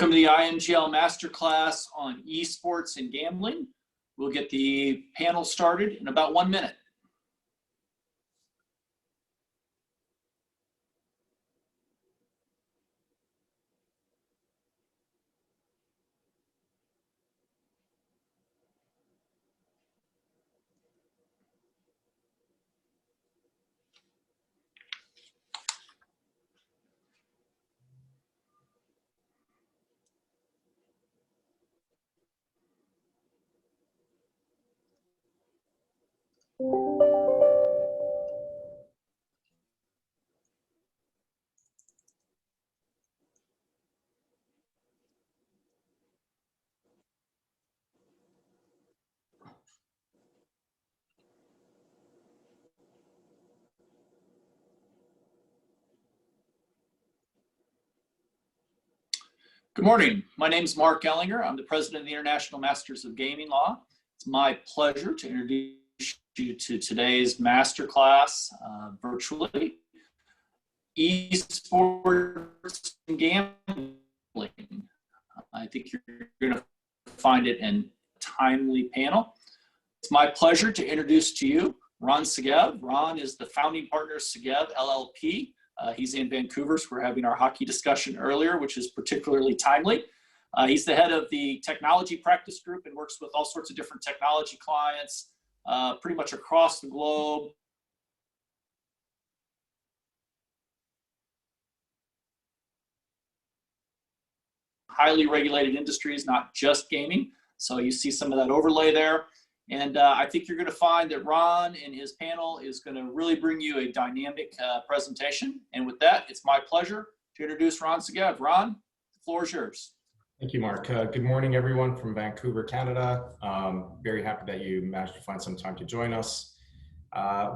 Welcome to the IMGL Masterclass on Esports and Gambling. We'll get the panel started in about 1 minute. Good morning. My name is Mark Ellinger. I'm the president of the International Masters of Gaming Law. It's my pleasure to introduce you to today's masterclass virtually. Esports and Gambling. I think you're going to find it a timely panel. It's my pleasure to introduce to you Ron Segev. Ron is the founding partner of Segev LLP. He's in Vancouver, so we're having our hockey discussion earlier, which is particularly timely. He's the head of the technology practice group and works with all sorts of different technology clients pretty much across the globe. Highly regulated industries, not just gaming. So you see some of that overlay there. And I think you're going to find that Ron and his panel is going to really bring you a dynamic presentation. And with that, it's my pleasure to introduce Ron Segev. Ron, the floor is yours. Thank you, Mark. Good morning, everyone from Vancouver, Canada. Very happy that you managed to find some time to join us.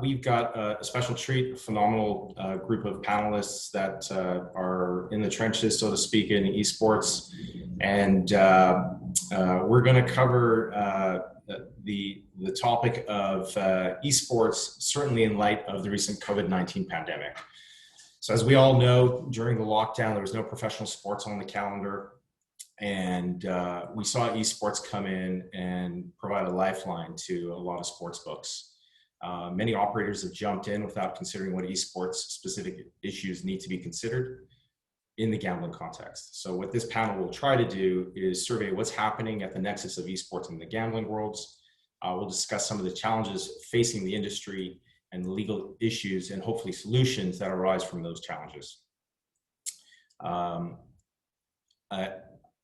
We've got a special treat, a phenomenal group of panelists that are in the trenches, so to speak, in esports. And we're going to cover the topic of esports, certainly in light of the recent COVID-19 pandemic. So as we all know, during the lockdown, there was no professional sports on the calendar. And we saw esports come in and provide a lifeline to a lot of sports books. Many operators have jumped in without considering what esports specific issues need to be considered in the gambling context. So what this panel will try to do is survey what's happening at the nexus of esports and the gambling worlds. We'll discuss some of the challenges facing the industry and the legal issues and hopefully solutions that arise from those challenges.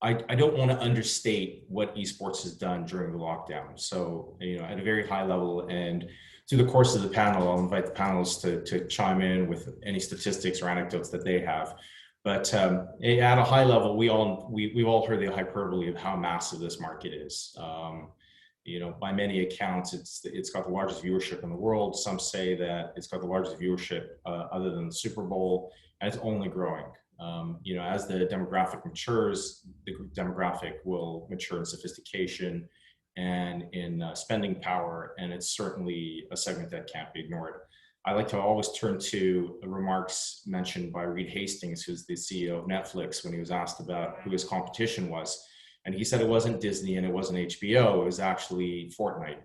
I don't want to understate what esports has done during the lockdown. So, at a very high level and through the course of the panel, I'll invite the panelists to chime in with any statistics or anecdotes that they have. But at a high level, we've all heard the hyperbole of how massive this market is. By many accounts, it's got the largest viewership in the world. Some say that it's got the largest viewership other than the Super Bowl, and it's only growing. As the demographic matures, the demographic will mature in sophistication and in spending power, and it's certainly a segment that can't be ignored. I like to always turn to remarks mentioned by Reed Hastings, who's the CEO of Netflix, when he was asked about who his competition was. And he said it wasn't Disney and it wasn't HBO, it was actually Fortnite.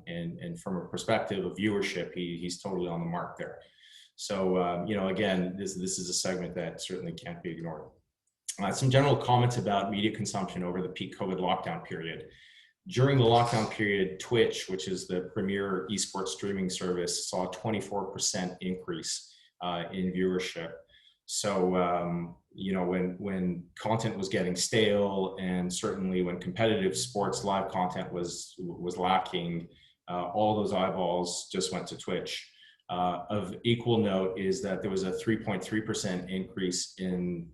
And from a perspective of viewership, he's totally on the mark there. So, again, this is a segment that certainly can't be ignored. Some general comments about media consumption over the peak COVID lockdown period. During the lockdown period, Twitch, which is the premier esports streaming service, saw a 24% increase in viewership. So, when content was getting stale, and certainly when competitive sports live content was lacking, all those eyeballs just went to Twitch. Of equal note is that there was a 3.3% increase in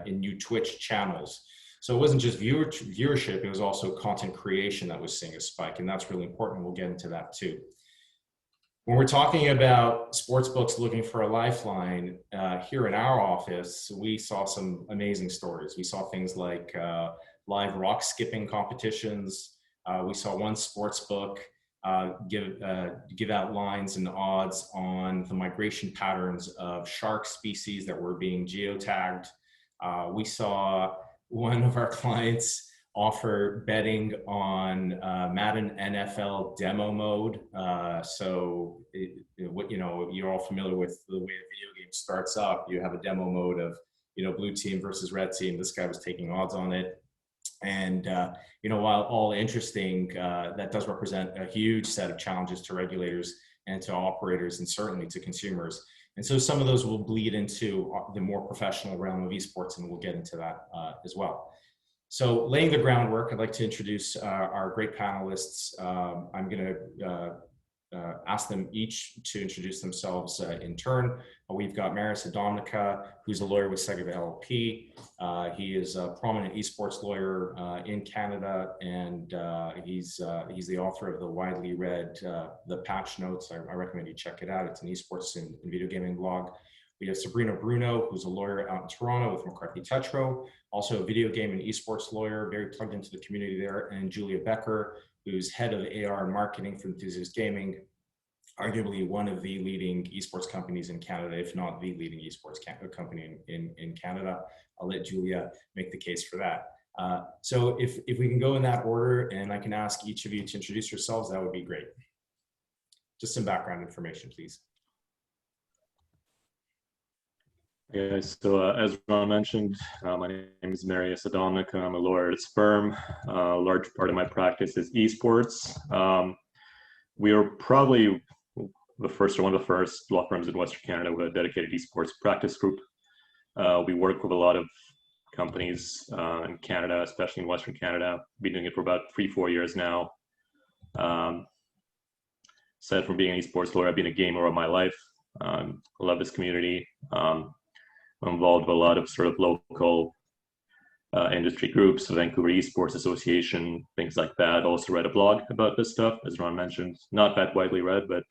new Twitch channels. So it wasn't just viewership, it was also content creation that was seeing a spike, and that's really important. We'll get into that too. When we're talking about sports books looking for a lifeline, here in our office, we saw some amazing stories. We saw things like live rock skipping competitions. We saw one sports book give out lines and odds on the migration patterns of shark species that were being geotagged. We saw one of our clients offer betting on Madden NFL demo mode. You're all familiar with the way a video game starts up. You have a demo mode of, blue team versus red team. This guy was taking odds on it. And, while all interesting, that does represent a huge set of challenges to regulators and to operators and certainly to consumers. And so some of those will bleed into the more professional realm of esports, and we'll get into that as well. So laying the groundwork, I'd like to introduce our great panelists. I'm going to ask them each to introduce themselves in turn. We've got Marius Adomnica, who's a lawyer with Sega LLP. He is a prominent esports lawyer in Canada, and he's the author of the widely read The Patch Notes. I recommend you check it out. It's an esports and video gaming blog. We have Sabrina Bruno, who's a lawyer out in Toronto with McCarthy Tetro, also a video game and esports lawyer, very plugged into the community there, and Julia Becker, who's head of AR and marketing for Enthusiast Gaming, arguably one of the leading esports companies in Canada, if not the leading esports company in Canada. I'll let Julia make the case for that. So if we can go in that order, and I can ask each of you to introduce yourselves, that would be great. Just some background information, please. Yeah, so as Ron mentioned, my name is Marius Adomnica. I'm a lawyer at Sperm. A large part of my practice is esports. We are probably the first or one of the first law firms in Western Canada with a dedicated esports practice group. We work with a lot of companies in Canada, especially in Western Canada. Been doing it for about 3-4 years now. Aside from being an esports lawyer, I've been a gamer all my life. I love this community. I'm involved with a lot of sort of local industry groups, the Vancouver Esports Association, things like that. Also read a blog about this stuff, as Ron mentioned. Not that widely read, but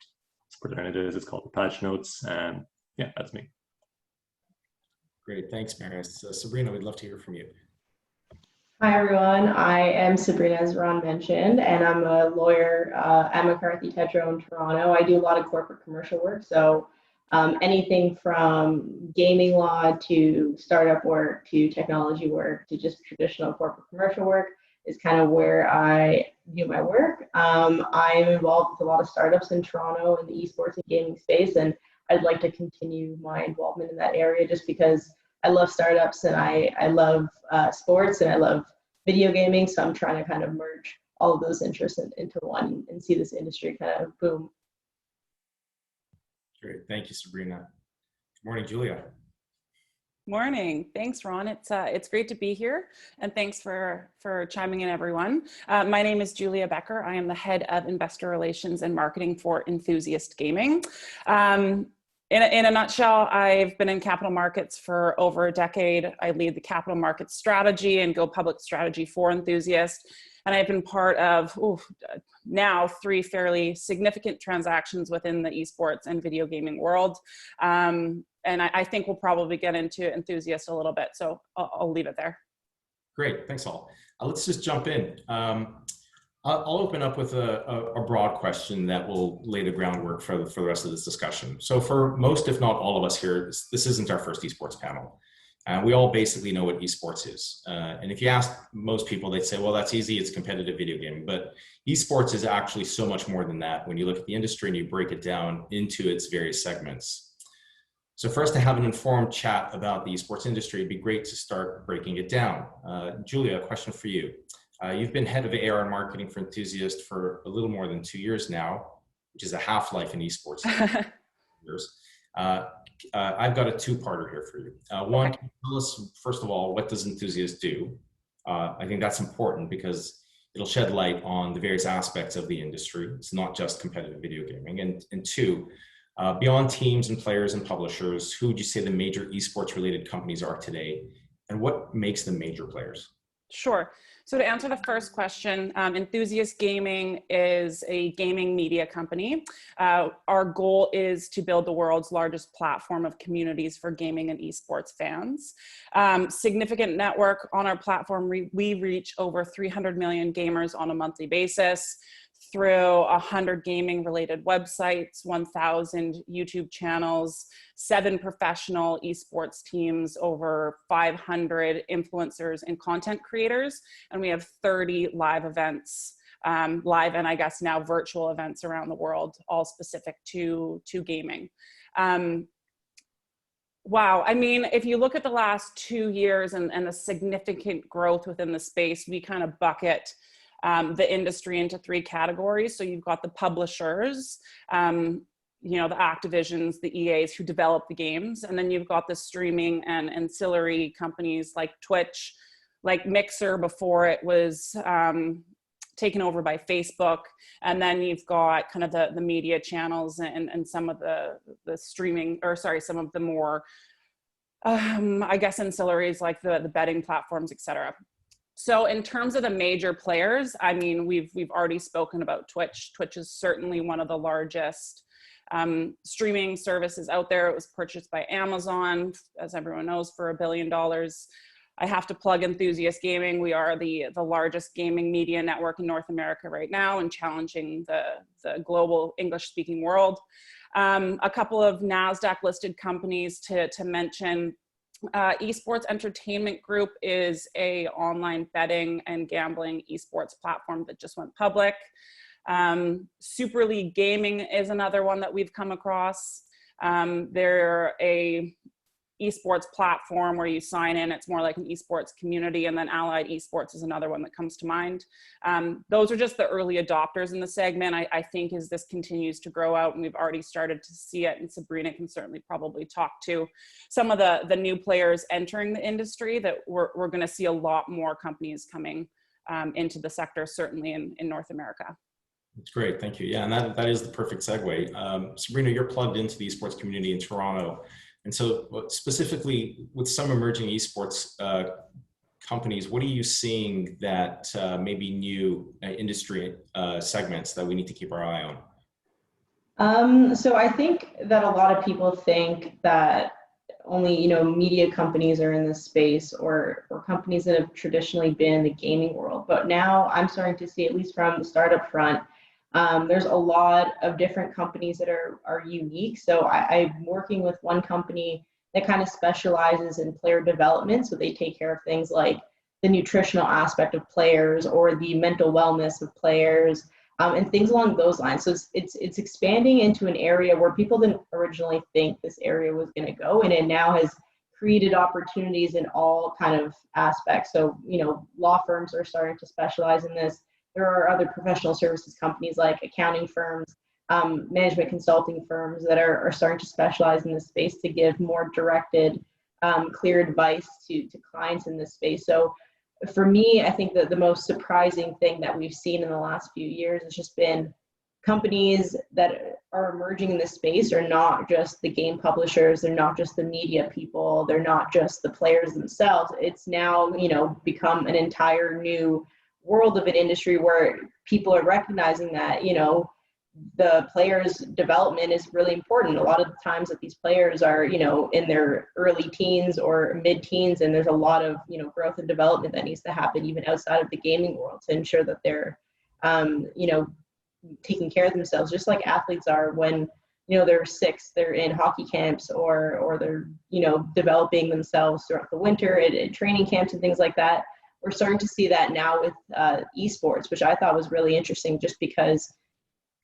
it's pretty it is. It's called The Patch Notes, and yeah, that's me. Great, thanks, Marius. Sabrina, we'd love to hear from you. Hi, everyone. I am Sabrina, as Ron mentioned, and I'm a lawyer at McCarthy Tetro in Toronto. I do a lot of corporate commercial work, so anything from gaming law to startup work to technology work to just traditional corporate commercial work is kind of where I do my work. I'm involved with a lot of startups in Toronto in the esports and gaming space, and I'd like to continue my involvement in that area just because I love startups and I love sports and I love video gaming. So I'm trying to kind of merge all of those interests into one and see this industry kind of boom. Great, thank you, Sabrina. Good morning, Julia. Morning. Thanks, Ron. It's great to be here, and thanks for chiming in, everyone. My name is Julia Becker. I am the head of investor relations and marketing for Enthusiast Gaming. In a nutshell, I've been in capital markets for over a decade. I lead the capital markets strategy and go public strategy for Enthusiast. And I've been part of now 3 fairly significant transactions within the esports and video gaming world. And I think we'll probably get into Enthusiast a little bit. So I'll leave it there. Great, thanks all. Let's just jump in. I'll open up with a broad question that will lay the groundwork for the rest of this discussion. So for most, if not all of us here, this isn't our first esports panel. We all basically know what esports is. And if you ask most people, they'd say, well, that's easy, it's competitive video gaming. But esports is actually so much more than that when you look at the industry and you break it down into its various segments. So for us to have an informed chat about the esports industry, it'd be great to start breaking it down. Julia, a question for you. You've been head of AR and marketing for Enthusiast for a little more than 2 years now, which is a half-life in esports. years. I've got a 2-parter here for you. One, can you tell us, first of all, what does Enthusiast do? I think that's important because it'll shed light on the various aspects of the industry. It's not just competitive video gaming. And 2, beyond teams and players and publishers, who would you say the major esports related companies are today, and what makes them major players? Sure. So to answer the first question, Enthusiast Gaming is a gaming media company. Our goal is to build the world's largest platform of communities for gaming and esports fans. Significant network on our platform. We reach over 300 million gamers on a monthly basis. through 100 gaming related websites, 1,000 YouTube channels, 7 professional esports teams, over 500 influencers and content creators, and we have 30 live events, live and I guess now virtual events around the world, all specific to gaming. Wow, I mean, if you look at the last 2 years and the significant growth within the space, we kind of bucket the industry into 3 categories. So you've got the publishers, you know, the Activisions, the EAs who develop the games. And then you've got the streaming and ancillary companies like Twitch, like Mixer before it was taken over by Facebook. And then you've got kind of the media channels and some of the streaming, or sorry, some of the more, I guess, ancillaries like the betting platforms, et cetera. So in terms of the major players, I mean, we've already spoken about Twitch. Twitch is certainly one of the largest streaming services out there. It was purchased by Amazon, as everyone knows, for $1 billion. I have to plug Enthusiast Gaming. We are the largest gaming media network in North America right now and challenging the global English-speaking world. A couple of NASDAQ listed companies to mention. Esports Entertainment Group is a online betting and gambling esports platform that just went public. Super League Gaming is another one that we've come across. They're a esports platform where you sign in. It's more like an esports community, and then Allied Esports is another one that comes to mind. Those are just the early adopters in the segment. I think as this continues to grow out, and we've already started to see it, and Sabrina can certainly probably talk to some of the new players entering the industry, that we're going to see a lot more companies coming into the sector, certainly in North America. That's great, thank you. Yeah, and that is the perfect segue. Sabrina, you're plugged into the esports community in Toronto. And so specifically with some emerging esports companies, what are you seeing that may be new industry segments that we need to keep our eye on? So I think that a lot of people think that only, you know, media companies are in this space, or companies that have traditionally been in the gaming world. But now I'm starting to see, at least from the startup front, there's a lot of different companies that are unique. So I'm working with one company that kind of specializes in player development. So they take care of things like the nutritional aspect of players or the mental wellness of players, and things along those lines. So it's expanding into an area where people didn't originally think this area was going to go, and it now has created opportunities in all kind of aspects. So, you know, law firms are starting to specialize in this. There are other professional services companies like accounting firms, management consulting firms that are starting to specialize in this space to give more directed, clear advice to clients in this space. So for me, I think that the most surprising thing that we've seen in the last few years has just been companies that are emerging in this space are not just the game publishers, they're not just the media people, they're not just the players themselves. It's now, you know, become an entire new world of an industry where people are recognizing that, you know, the players' development is really important. A lot of the times that these players are, you know, in their early teens or mid-teens, and there's a lot of, you know, growth and development that needs to happen even outside of the gaming world to ensure that they're, you know, taking care of themselves, just like athletes are when, you know, they're 6, they're in hockey camps, or they're, you know, developing themselves throughout the winter at training camps and things like that. We're starting to see that now with esports, which I thought was really interesting, just because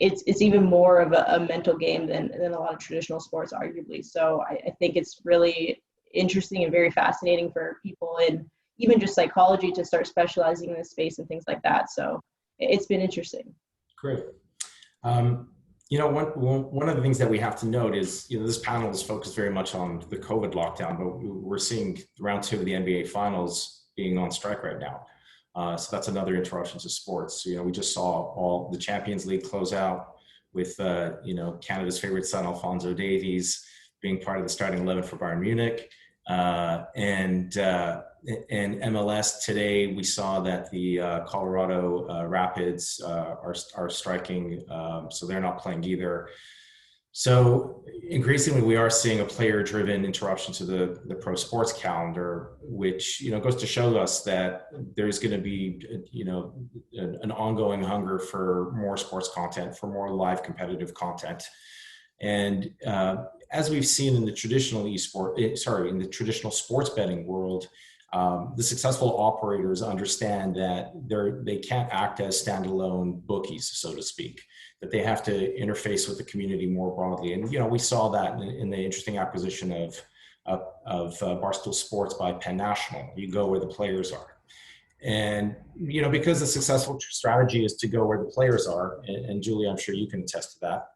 it's even more of a mental game than a lot of traditional sports, arguably. So I think it's really interesting and very fascinating for people in even just psychology to start specializing in this space and things like that. So it's been interesting. Great. You know, one of the things that we have to note is, you know, this panel is focused very much on the COVID lockdown, but we're seeing round 2 of the NBA finals being on strike right now. So that's another interruption to sports. So, you know, we just saw all the Champions League close out with, you know, Canada's favorite son, Alphonso Davies, being part of the starting 11 for Bayern Munich. And MLS today, we saw that the Colorado Rapids are striking, so they're not playing either. So increasingly, we are seeing a player-driven interruption to the pro sports calendar, which goes to show us that there's going to be an ongoing hunger for more sports content, for more live competitive content, and as we've seen in the traditional in the traditional sports betting world, the successful operators understand that they can't act as standalone bookies, so to speak, that they have to interface with the community more broadly. And, we saw that in the interesting acquisition of Barstool Sports by Penn National. You go where the players are. And, because the successful strategy is to go where the players are, and Julie, I'm sure you can attest to that.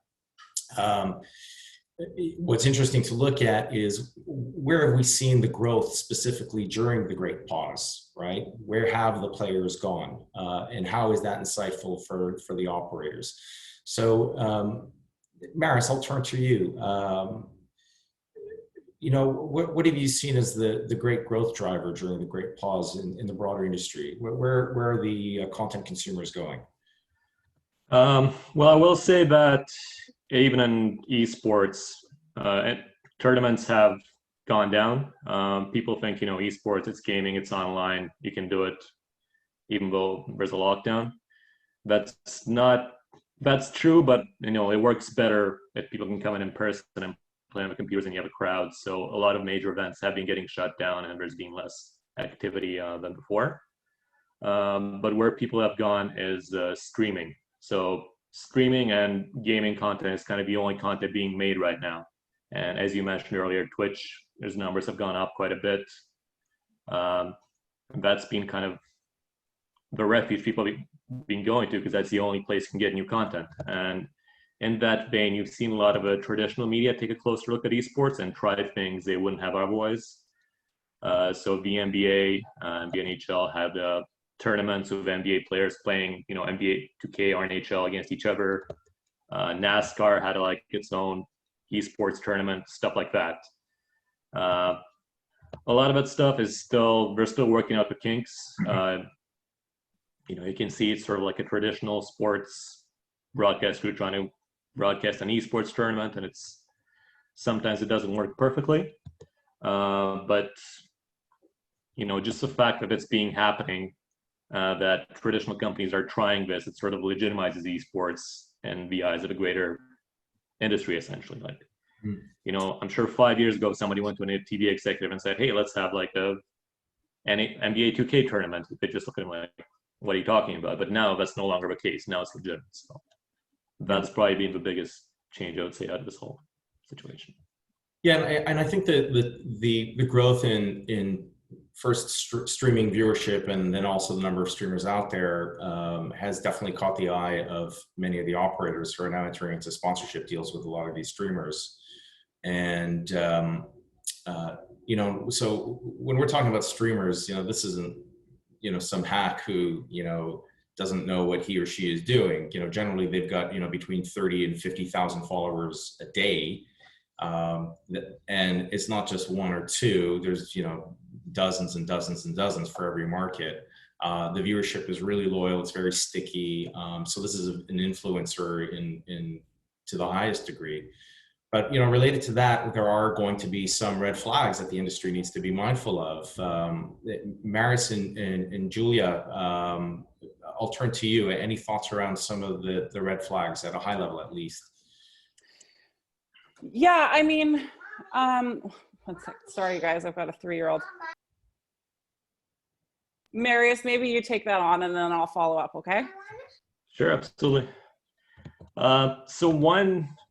What's interesting to look at is where have we seen the growth specifically during the Great Pause, right? Where have the players gone? And how is that insightful for the operators? So, Maris, I'll turn to you. What have you seen as the great growth driver during the Great Pause in the broader industry? Where are the content consumers going? Well, I will say that even in esports, tournaments have gone down. People think, esports, it's gaming, it's online, you can do it even though there's a lockdown. That's true, but it works better if people can come in person and play on the computers and you have a crowd. So a lot of major events have been getting shut down and there's been less activity than before. But where people have gone is streaming. So streaming and gaming content is kind of the only content being made right now. And as you mentioned earlier, Twitch, there's numbers have gone up quite a bit. That's been kind of the refuge people have been going to because that's the only place you can get new content. And in that vein, you've seen a lot of traditional media take a closer look at esports and try things they wouldn't have otherwise. So the NBA and the NHL had tournaments with NBA players playing, NBA 2K or NHL against each other. NASCAR had its own esports tournament, stuff like that. A lot of that stuff is they're still working out the kinks. You can see it's sort of like a traditional sports broadcast crew trying to broadcast an esports tournament, and sometimes it doesn't work perfectly. But just the fact that it's happening, that traditional companies are trying this, it sort of legitimizes esports in the eyes of a greater industry, essentially. I'm sure 5 years ago, somebody went to an TV executive and said, hey, let's have an NBA 2K tournament. They just look at him like, what are you talking about? But now that's no longer the case. Now it's legitimate. So that's probably been the biggest change, I would say, out of this whole situation. Yeah, and I think that the growth in first streaming viewership and then also the number of streamers out there has definitely caught the eye of many of the operators who are now entering into sponsorship deals with a lot of these streamers. And so when we're talking about streamers, this isn't some hack who doesn't know what he or she is doing. Generally they've got between 30 and 50,000 followers a day. And it's not just one or two, there's dozens and dozens and dozens for every market. The viewership is really loyal, it's very sticky. So this is an influencer in to the highest degree. But related to that, there are going to be some red flags that the industry needs to be mindful of. Maris and Julia, I'll turn to you. Any thoughts around some of the red flags at a high level, at least? Yeah, I mean, one sec. Sorry, guys, I've got a 3-year-old. Marius, maybe you take that on and then I'll follow up, okay? Sure, absolutely. So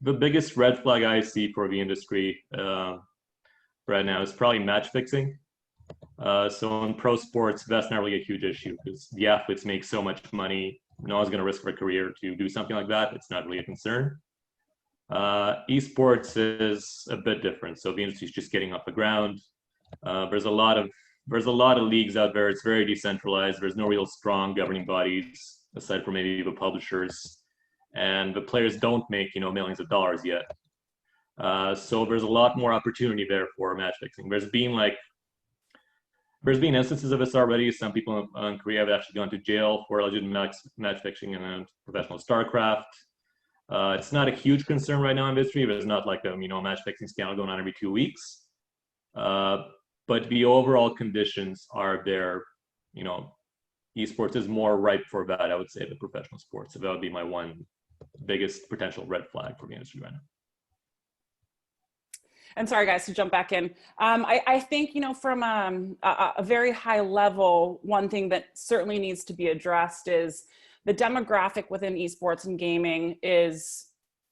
the biggest red flag I see for the industry right now is probably match fixing. So in pro sports, that's not really a huge issue because the athletes make so much money. No one's going to risk their career to do something like that. It's not really a concern. Esports is a bit different. So the industry is just getting off the ground. There's a lot of leagues out there. It's very decentralized. There's no real strong governing bodies aside from maybe the publishers. And the players don't make millions of dollars yet. So there's a lot more opportunity there for match fixing. There's been instances of this already. Some people in Korea have actually gone to jail for alleged match fixing in professional StarCraft. It's not a huge concern right now in the industry. There's not like a match fixing scandal going on every 2 weeks. But the overall conditions are there. Esports is more ripe for that, I would say, than professional sports. So that would be my one biggest potential red flag for the industry right now. And sorry, guys, to jump back in. I think, from a very high level, one thing that certainly needs to be addressed is the demographic within esports and gaming is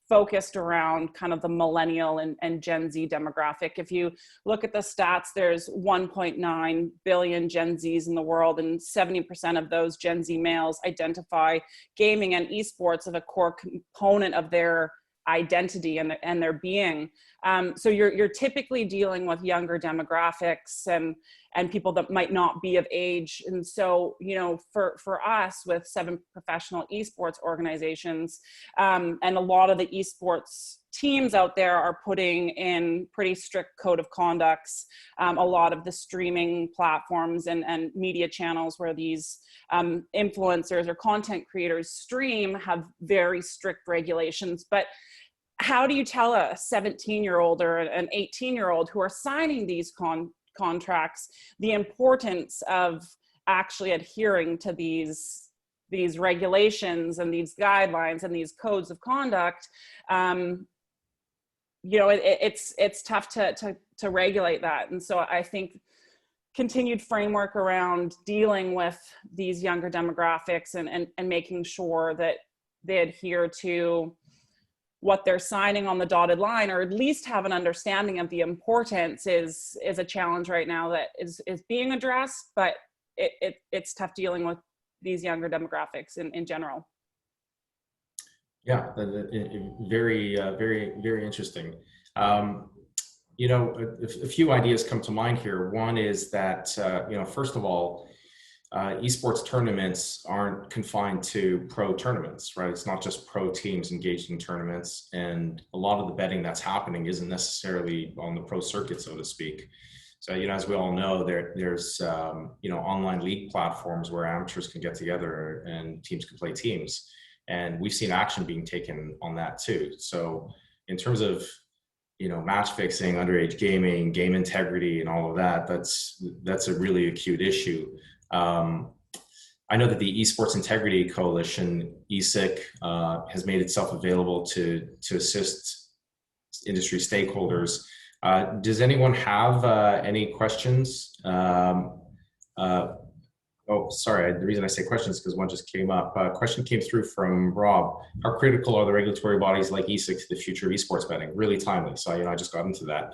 focused around kind of the millennial and Gen Z demographic. If you look at the stats, there's 1.9 billion Gen Zs in the world, and 70% of those Gen Z males identify gaming and esports as a core component of their identity and their being. So you're typically dealing with younger demographics and people that might not be of age. And so, for us with 7 professional esports organizations, and a lot of the esports teams out there are putting in pretty strict code of conducts. A lot of the streaming platforms and media channels where these influencers or content creators stream have very strict regulations. But how do you tell a 17-year-old or an 18-year-old who are signing these contracts the importance of actually adhering to these regulations and these guidelines and these codes of conduct? It's tough to regulate that. And so I think continued framework around dealing with these younger demographics and making sure that they adhere to what they're signing on the dotted line, or at least have an understanding of the importance, is a challenge right now that is being addressed, but it's tough dealing with these younger demographics in general. Yeah, very, very, very interesting. A few ideas come to mind here. One is that, first of all, esports tournaments aren't confined to pro tournaments, right? It's not just pro teams engaged in tournaments, and a lot of the betting that's happening isn't necessarily on the pro circuit, so to speak. So, as we all know, there's online league platforms where amateurs can get together and teams can play teams, and we've seen action being taken on that too. So, in terms of match fixing, underage gaming, game integrity, and all of that, that's a really acute issue. I know that the Esports Integrity Coalition, ESIC, has made itself available to assist industry stakeholders. Does anyone have any questions? Oh, sorry. The reason I say questions is because one just came up. A question came through from Rob. How critical are the regulatory bodies like ESIC to the future of esports betting? Really timely. So, I just got into that.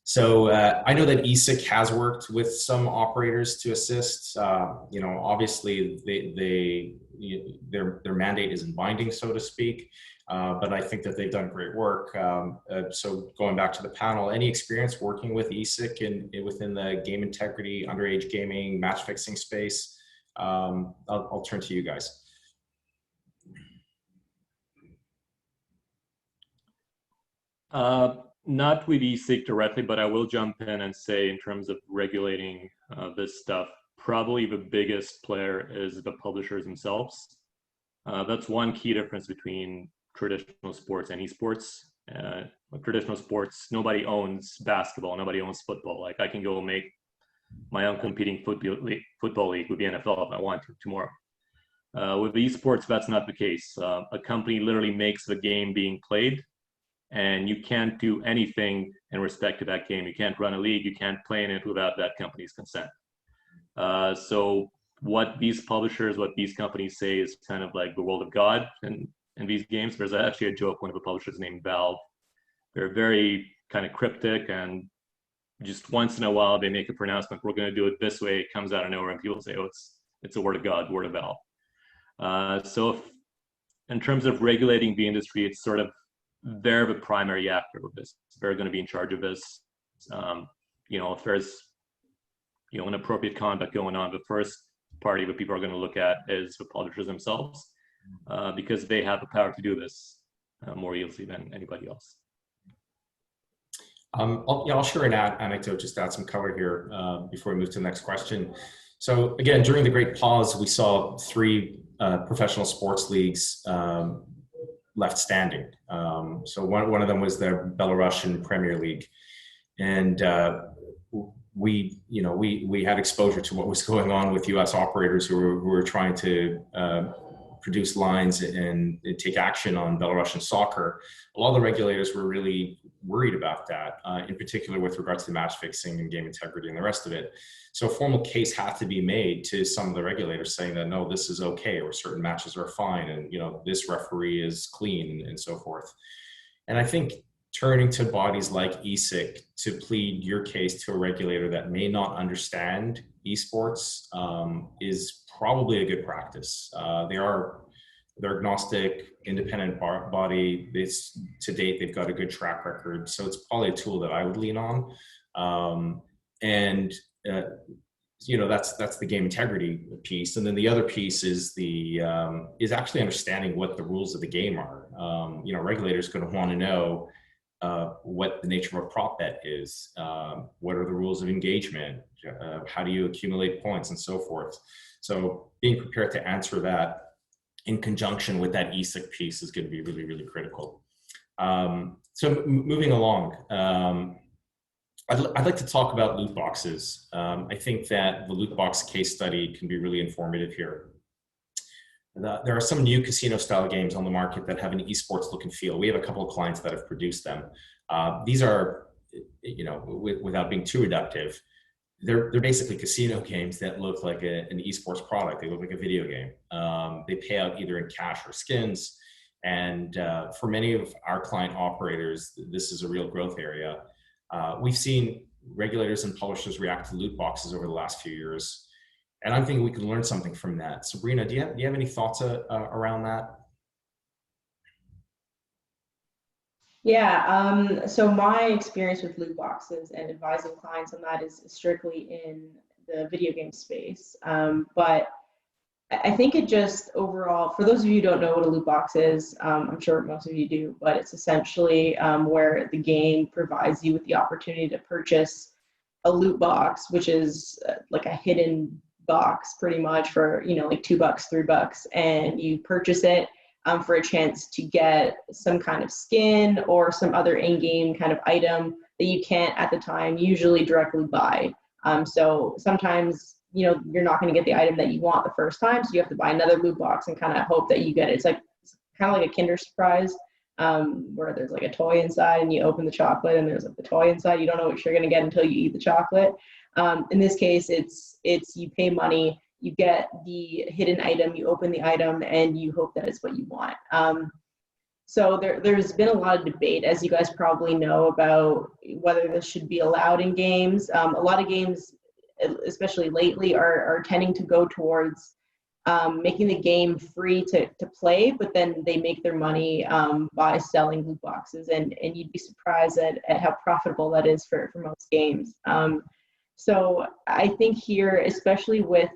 So I know that ESIC has worked with some operators to assist. Obviously their mandate isn't binding, so to speak. But I think that they've done great work. So going back to the panel, any experience working with ESIC within the game integrity, underage gaming, match fixing space? I'll turn to you guys. Not with ESIC directly, but I will jump in and say, in terms of regulating this stuff, probably the biggest player is the publishers themselves. That's one key difference between traditional sports and esports. Traditional sports, nobody owns basketball, nobody owns football. Like, I can go make my own competing football league with the NFL if I want to tomorrow. With esports, that's not the case. A company literally makes the game being played, and you can't do anything in respect to that game. You can't run a league, you can't play in it without that company's consent. So what these publishers, what these companies say is kind of like the world of God in these games. There's actually a joke, one of the publishers named Valve. They're very kind of cryptic, and just once in a while they make a pronouncement, we're gonna do it this way. It comes out of nowhere and people say, oh, it's a word of God, word of Valve. So in terms of regulating the industry, it's sort of, they're the primary actor of this. They're going to be in charge of this. If there's inappropriate conduct going on, the first party that people are going to look at is the publishers themselves, because they have the power to do this more easily than anybody else. I'll share an anecdote, just to add some color here before we move to the next question. So again, during the Great Pause, we saw 3 professional sports leagues left standing. So one of them was the Belarusian Premier League, and we had exposure to what was going on with U.S. operators who were trying to produce lines and take action on Belarusian soccer. A lot of the regulators were really worried about that, in particular with regards to match fixing and game integrity and the rest of it. So a formal case had to be made to some of the regulators saying that, no, this is okay, or certain matches are fine, and this referee is clean, and so forth. And I think turning to bodies like ESIC to plead your case to a regulator that may not understand esports is probably a good practice. They're agnostic, independent body. To date, they've got a good track record. So it's probably a tool that I would lean on. That's the game integrity piece. And then the other piece is is actually understanding what the rules of the game are. Regulators going to want to know what the nature of a prop bet is, what are the rules of engagement, how do you accumulate points, and so forth. So being prepared to answer that in conjunction with that ESIC piece is going to be really, really critical. So moving along, I'd like to talk about loot boxes. I think that the loot box case study can be really informative here. There are some new casino style games on the market that have an esports look and feel. We have a couple of clients that have produced them. These are, without being too reductive, they're basically casino games that look like an esports product. They look like a video game. They pay out either in cash or skins. And for many of our client operators, this is a real growth area. We've seen regulators and publishers react to loot boxes over the last few years. And I'm thinking we can learn something from that. Sabrina, do you have any thoughts around that? Yeah, so my experience with loot boxes and advising clients on that is strictly in the video game space. But I think it just overall, for those of you who don't know what a loot box is, I'm sure most of you do, but it's essentially where the game provides you with the opportunity to purchase a loot box, which is like a hidden box pretty much for, like $2, $3, and you purchase it for a chance to get some kind of skin or some other in-game kind of item that you can't at the time usually directly buy. So sometimes, you're not going to get the item that you want the first time, so you have to buy another loot box and kind of hope that you get it. It's kind of like a Kinder Surprise, where there's like a toy inside and you open the chocolate and there's like the toy inside. You don't know what you're going to get until you eat the chocolate. In this case, it's you pay money, you get the hidden item, you open the item, and you hope that it's what you want. So there's been a lot of debate, as you guys probably know, about whether this should be allowed in games. A lot of games, especially lately, are tending to go towards making the game free to play, but then they make their money by selling loot boxes, and you'd be surprised at how profitable that is for most games. So I think here, especially with,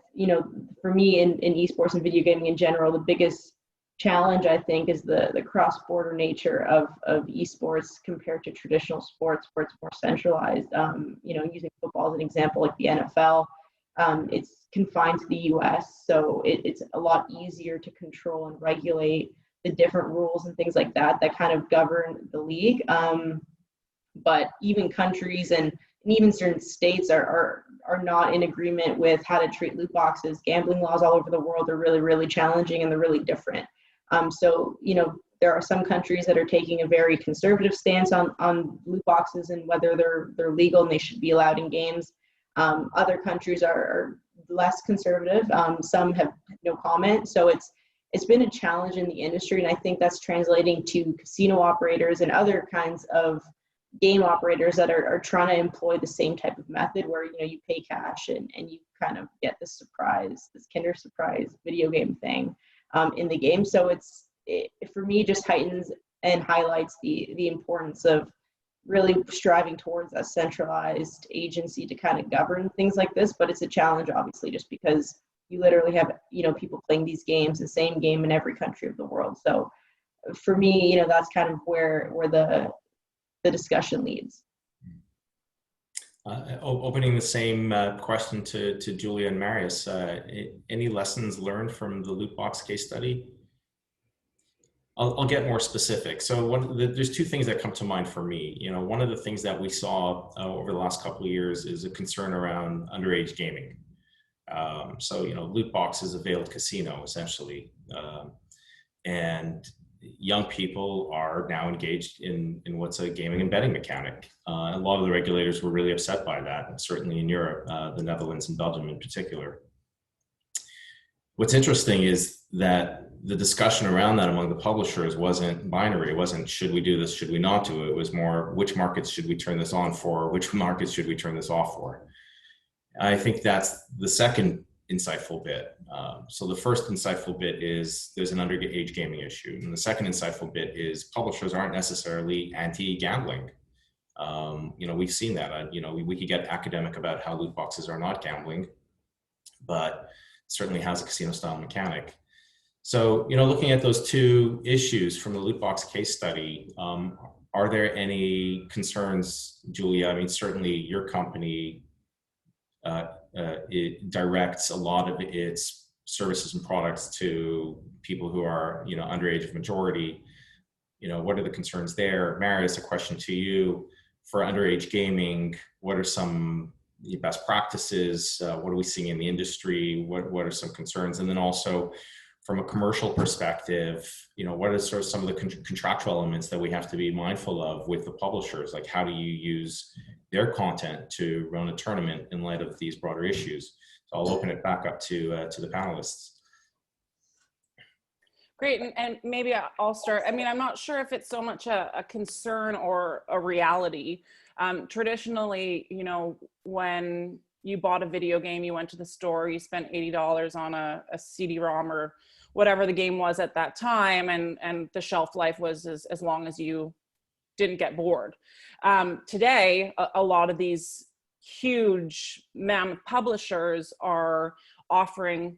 for me in esports and video gaming in general, the biggest challenge, I think, is the cross-border nature of esports compared to traditional sports where it's more centralized. Using football as an example, like the NFL, it's confined to the US, so it's a lot easier to control and regulate the different rules and things like that kind of govern the league. But even countries and even certain states are not in agreement with how to treat loot boxes. Gambling laws all over the world are really, really challenging, and they're really different. So, there are some countries that are taking a very conservative stance on loot boxes and whether they're legal and they should be allowed in games. Other countries are less conservative. Some have no comment. So it's been a challenge in the industry, and I think that's translating to casino operators and other kinds of game operators that are trying to employ the same type of method where, you pay cash and you kind of get this Kinder Surprise video game thing in the game. So it for me just heightens and highlights the importance of really striving towards a centralized agency to kind of govern things like this. But it's a challenge, obviously, just because you literally have, people playing these games, the same game in every country of the world. So for me, that's kind of where the discussion leads. Opening the same question to Julia and Marius, any lessons learned from the loot box case study? I'll get more specific. So there's two things that come to mind for me. You know, one of the things that we saw over the last couple of years is a concern around underage gaming. So, you know, loot boxes, a veiled casino, essentially. And young people are now engaged in what's a gaming and betting mechanic. A lot of the regulators were really upset by that, and certainly in Europe, the Netherlands and Belgium in particular. What's interesting is that the discussion around that among the publishers wasn't binary. It wasn't, should we do this, should we not do it? It was more, which markets should we turn this on for? Which markets should we turn this off for? I think that's the second insightful bit. So the first insightful bit is there's an underage gaming issue. And the second insightful bit is publishers aren't necessarily anti-gambling. You know, we've seen that. You know, we could get academic about how loot boxes are not gambling, but certainly has a casino style mechanic. So, you know, looking at those two issues from the loot box case study, are there any concerns, Julia? I mean, certainly your company, it directs a lot of its services and products to people who are, you know, underage of majority. You know, what are the concerns there? Marius, a question to you. For underage gaming, what are some best practices? What are we seeing in the industry? What are some concerns? And then also from a commercial perspective, you know, what are sort of some of the contractual elements that we have to be mindful of with the publishers? Like, how do you use their content to run a tournament in light of these broader issues? So I'll open it back up to the panelists. Great, and maybe I'll start. I mean, I'm not sure if it's so much a concern or a reality. Traditionally, you know, when you bought a video game, you went to the store, you spent $80 on a CD-ROM or whatever the game was at that time, and the shelf life was as long as you didn't get bored. Today, a lot of these huge mammoth publishers are offering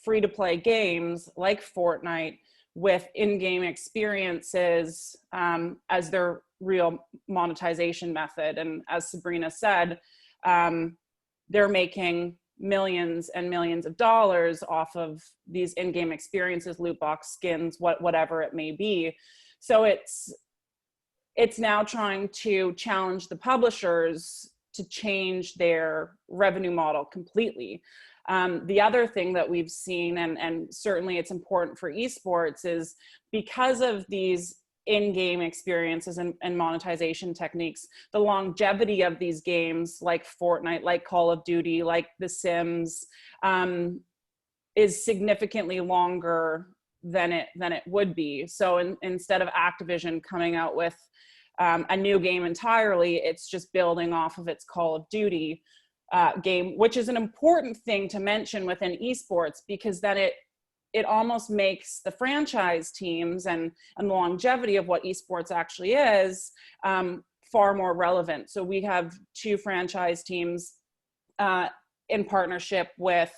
free-to-play games like Fortnite with in-game experiences as their real monetization method. And as Sabrina said, they're making millions and millions of dollars off of these in-game experiences, loot box skins, whatever it may be. So it's now trying to challenge the publishers to change their revenue model completely. The other thing that we've seen, and certainly it's important for esports, is because of these in-game experiences and monetization techniques, the longevity of these games like Fortnite, like Call of Duty, like The Sims, is significantly longer than it would be. So instead of Activision coming out with a new game entirely, it's just building off of its Call of Duty game, which is an important thing to mention within esports, because then it almost makes the franchise teams and the longevity of what esports actually is far more relevant. So we have two franchise teams in partnership with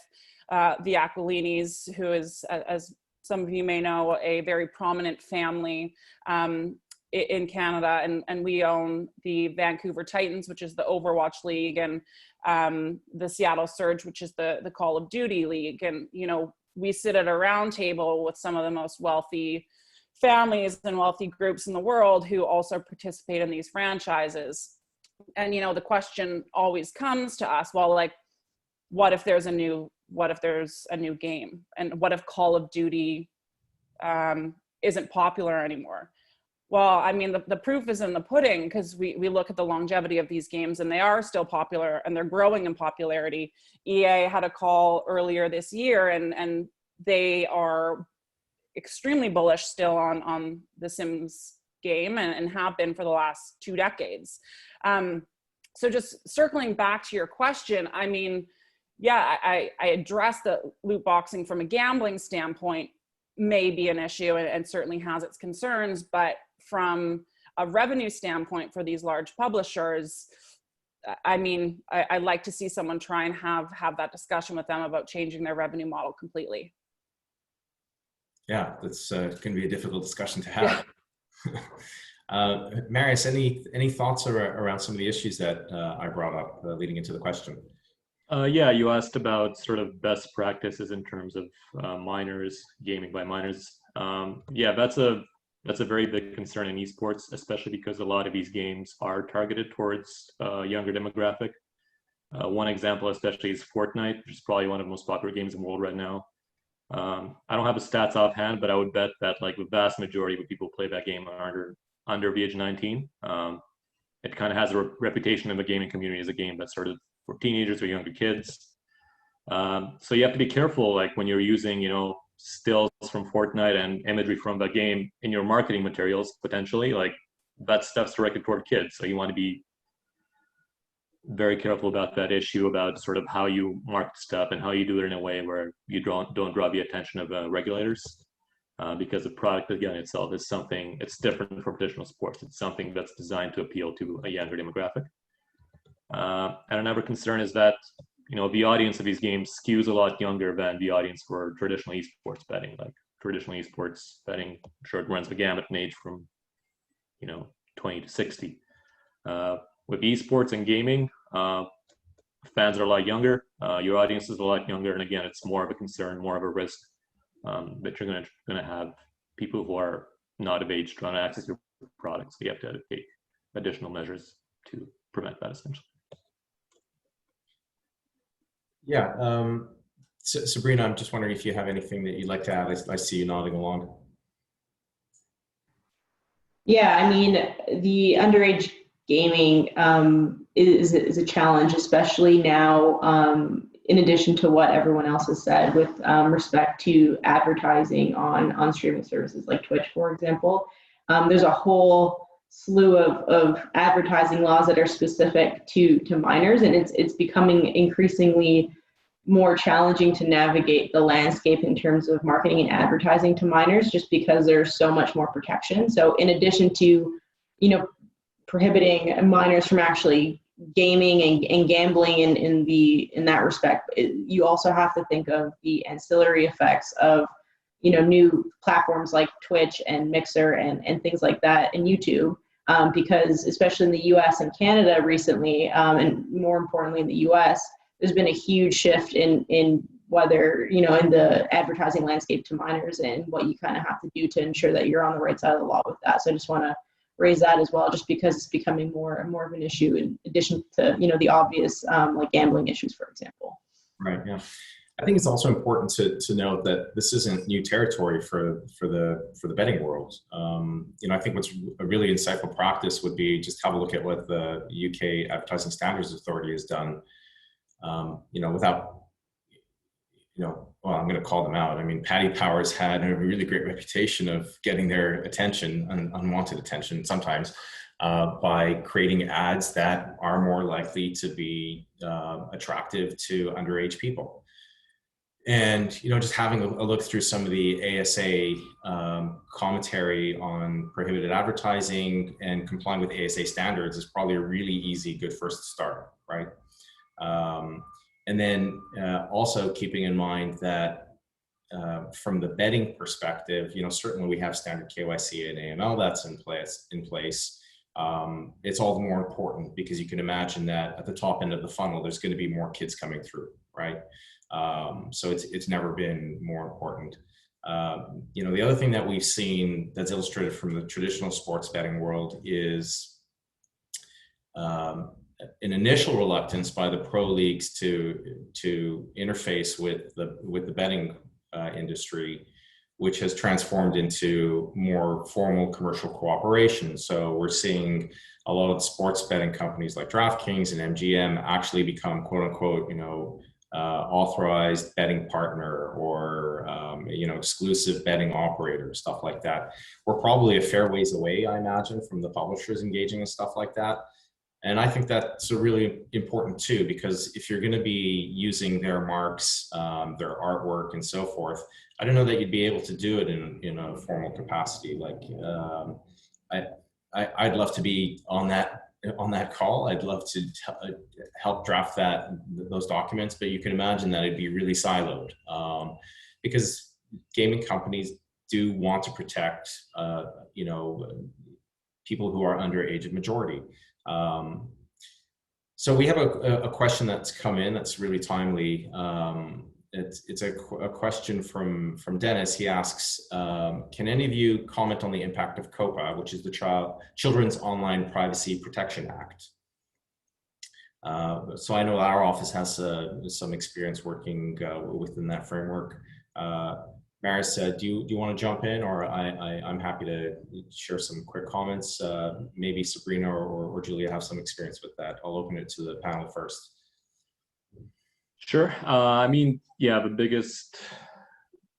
the Aquilinis, who is, as some of you may know, a very prominent family in Canada, and we own the Vancouver Titans, which is the Overwatch League, and the Seattle Surge, which is the Call of Duty League. And, you know, we sit at a round table with some of the most wealthy families and wealthy groups in the world who also participate in these franchises. And, you know, the question always comes to us, well, like, what if there's a new game? And what if Call of Duty isn't popular anymore? Well, I mean, the proof is in the pudding, because we look at the longevity of these games, and they are still popular and they're growing in popularity. EA had a call earlier this year, and they are extremely bullish still on the Sims game, and have been for the last 2 decades. So just circling back to your question, I mean, yeah, I addressed the loot boxing from a gambling standpoint may be an issue, and certainly has its concerns, but from a revenue standpoint for these large publishers, I mean, I'd like to see someone try and have that discussion with them about changing their revenue model completely. Yeah, that's going to be a difficult discussion to have. Yeah. Marius, any thoughts around some of the issues that I brought up leading into the question? Yeah, you asked about sort of best practices in terms of minors, gaming by minors. Yeah, that's a That's a very big concern in esports, especially because a lot of these games are targeted towards younger demographic. One example especially is Fortnite, which is probably one of the most popular games in the world right now. I don't have the stats offhand, but I would bet that like the vast majority of people who play that game are under the age of 19. It kind of has a reputation in the gaming community as a game that's sort of for teenagers or younger kids. So you have to be careful, like when you're using, stills from Fortnite and imagery from the game in your marketing materials, potentially, like that stuff's directed toward kids. So you want to be very careful about that issue, about sort of how you market stuff and how you do it in a way where you don't draw the attention of regulators. Because the product, again, itself is something, it's different from traditional sports. It's something that's designed to appeal to a younger demographic. And another concern is that, the audience of these games skews a lot younger than the audience for traditional esports betting. Like traditional esports betting, I'm sure it runs the gamut in age from, 20 to 60. With esports and gaming, fans are a lot younger. Your audience is a lot younger, and again, it's more of a concern, more of a risk that you're going to have people who are not of age trying to access your products. So you have to take additional measures to prevent that, essentially. Yeah. Sabrina, I'm just wondering if you have anything that you'd like to add. I see you nodding along. Yeah, I mean, the underage gaming is a challenge, especially now, in addition to what everyone else has said with respect to advertising on streaming services like Twitch, for example. There's a whole slew of advertising laws that are specific to minors, and it's becoming increasingly more challenging to navigate the landscape in terms of marketing and advertising to minors, just because there's so much more protection. So in addition to, prohibiting minors from actually gaming and gambling in that respect, you also have to think of the ancillary effects of, new platforms like Twitch and Mixer and things like that, and YouTube. Because especially in the US and Canada recently, and more importantly in the US, there's been a huge shift in whether, in the advertising landscape to minors and what you kind of have to do to ensure that you're on the right side of the law with that. So I just want to raise that as well, just because it's becoming more and more of an issue in addition to, the obvious like gambling issues, for example. Right, yeah. I think it's also important to note that this isn't new territory for the betting world. I think what's a really insightful practice would be just have a look at what the UK Advertising Standards Authority has done. Without, well, I'm going to call them out. I mean, Paddy Power's had a really great reputation of getting their attention, unwanted attention sometimes, by creating ads that are more likely to be attractive to underage people. And, just having a look through some of the ASA commentary on prohibited advertising and complying with ASA standards is probably a really easy, good first start, right? And then also keeping in mind that from the betting perspective, certainly we have standard KYC and AML that's in place. It's all the more important because you can imagine that at the top end of the funnel, there's going to be more kids coming through, right? So it's never been more important. The other thing that we've seen that's illustrated from the traditional sports betting world is an initial reluctance by the pro leagues to interface with the betting industry, which has transformed into more formal commercial cooperation. So we're seeing a lot of the sports betting companies like DraftKings and MGM actually become quote unquote, authorized betting partner or, exclusive betting operator, stuff like that. We're probably a fair ways away, I imagine, from the publishers engaging in stuff like that. And I think that's really important too, because if you're going to be using their marks, their artwork and so forth, I don't know that you'd be able to do it in a formal capacity. Like I'd love to be on that call. I'd love to help draft those documents, but you can imagine that it'd be really siloed because gaming companies do want to protect, people who are under age of majority. So we have a question that's come in that's really timely. it's a question from Dennis. He asks, can any of you comment on the impact of COPPA, which is the Children's Online Privacy Protection Act? So I know our office has some experience working within that framework. Maris, do you want to jump in, or I'm happy to share some quick comments. Maybe Sabrina or Julia have some experience with that. I'll open it to the panel first. Sure. I mean, yeah, the biggest